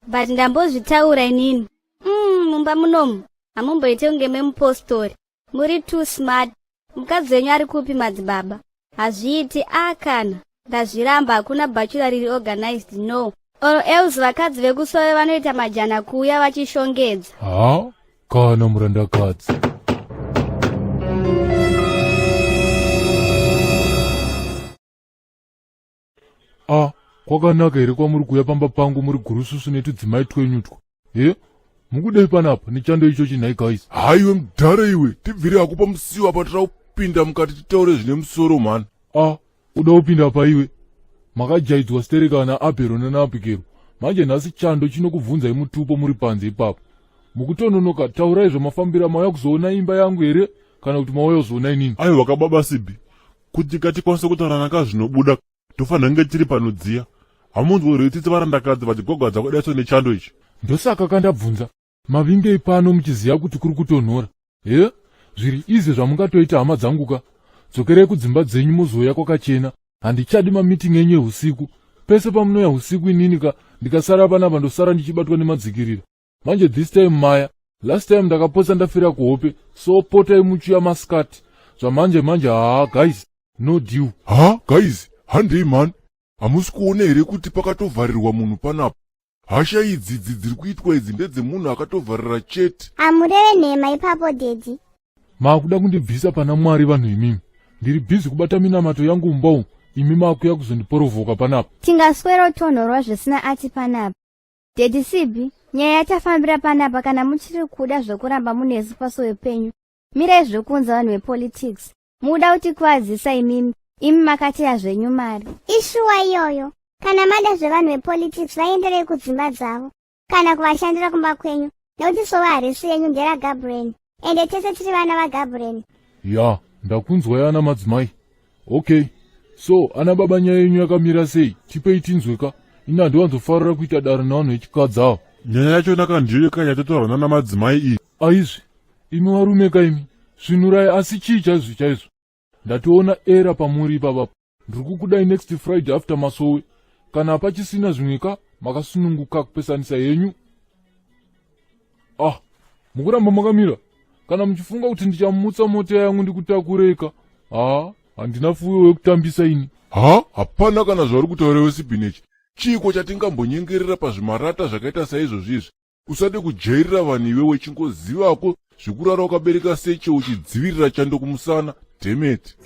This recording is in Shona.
but ndambozvitaura inini. Mumba munomu hamumboite kunge memupostori. Muri too smart. Mukadzi wenyu ari kupi madzibaba? Hazviiti kana. Ndazviramba hakuna bachelor riri organized, no. Oro else vakadzi vekusove vanoita majana kuuya vachishongedza. Kana murandakadzi. Kwakanaka here kwamuri kuuya pamba pangu muri gurususu netudzimai twenyutwa. Mukudei panapa nechando icho chinhai guys. Haiwe mudhara iwe, tibvire hako pamusiwo apa tiraupinda mukati titaure zvine musoro mhani. Uda kupinda paiwe? Makajaidzwa stereka naAbhero naAbhigero. Manje nhasi chando chinokubvunzai mutupo muri panze ipapo. Mukutononoka taurai zvamafambira mauya kuzoona imba yangu here kana kuti mauya kuzoona inini? Aiwa kababa Sibi, kuti tikwanise kutaura nakazvinobuda tofanira kunge tiri panodziya. Hamunzwi here tsitsi varandakadzi vachigwagwadza kudaiso nechando ichi? Ndosaka kandabvunza, mavingei pano muchiziva kuti kuri kutonhora? Zviri izvi zvamungatoita hama dzanguka. Dzokerei kudzimba dzenyu muzouya kwakachena. Handichadi mamiting enyu usiku. Pese pamunouya usiku inika ndikasara panapa ndosara ndichibatwa nemadzikirira. Manje this time maya, last time ndakapotsa ndafira kuhope, so potai muchiya maskati. Zvamanje guys, no deal. Guys, handei man. Hamusi kuona here kuti pakatovharirwa munhu panapa? Hasha idzi dziri kuitwa idzi ndedzemunhu akatovharira chete. Hamureve nhema ipapo dedi. Makuda kundibvisa pana Mwari vanhu imimi. Ndiri bhizi kubata minamato yangu mumbau. Imi makuya kuzondiporovoka panapa. Tingaswera tonhorwa zvisina ati panapa. Dedi Sibi, nyaya yatafambira panapa kana muchiri kuda zvokuramba munesu paso yepenyu. Mirai zvokunza vanhu vepolitics. Muda kuti kwazisa imi makateya zvenyu mari. Ishuwa iyoyo. Kana mada zvevanhu vepolitics vaenderei kudzimba dzavo. Kana kuvashandira kumba kwenyu. Nekuti sova harisi yenyu nderagabreni. Ende tese tiri vana vagabreni. Ndakunzwai ana madzimai. Okay. So, ana baba nyaya yenyu yakamira sei? Tipei tinzweka. Ina handiwanzofarira kuita dare navanhu vechikadzi ava. Nyaya yacho nakandireka yatotaurwa nana madzimai iyi. Aizvi, imi varume kaimi. Svinurai asi chii chaizvo. Ndatoona era pamuri ipapapo. Ndiri kukudai next Friday after masowe. Kana pachisina zvimweka, makasununguka kupesanisa yenyu. Mukuramba makamira. Kana muchifunga kuti ndichamutsa mota yangu ndikutakureka. Handina fuyo wekutambisa ini. Hapana kana zvauri kutaura Sibinechi. Chiko chatingambonyengerera pazvimarata zvakaita saizvozvizvi. Usade kujairira vanhu iwe wechingozivako zvekurara wakabereka seche uchidzivirira chando kumusana. Damn it.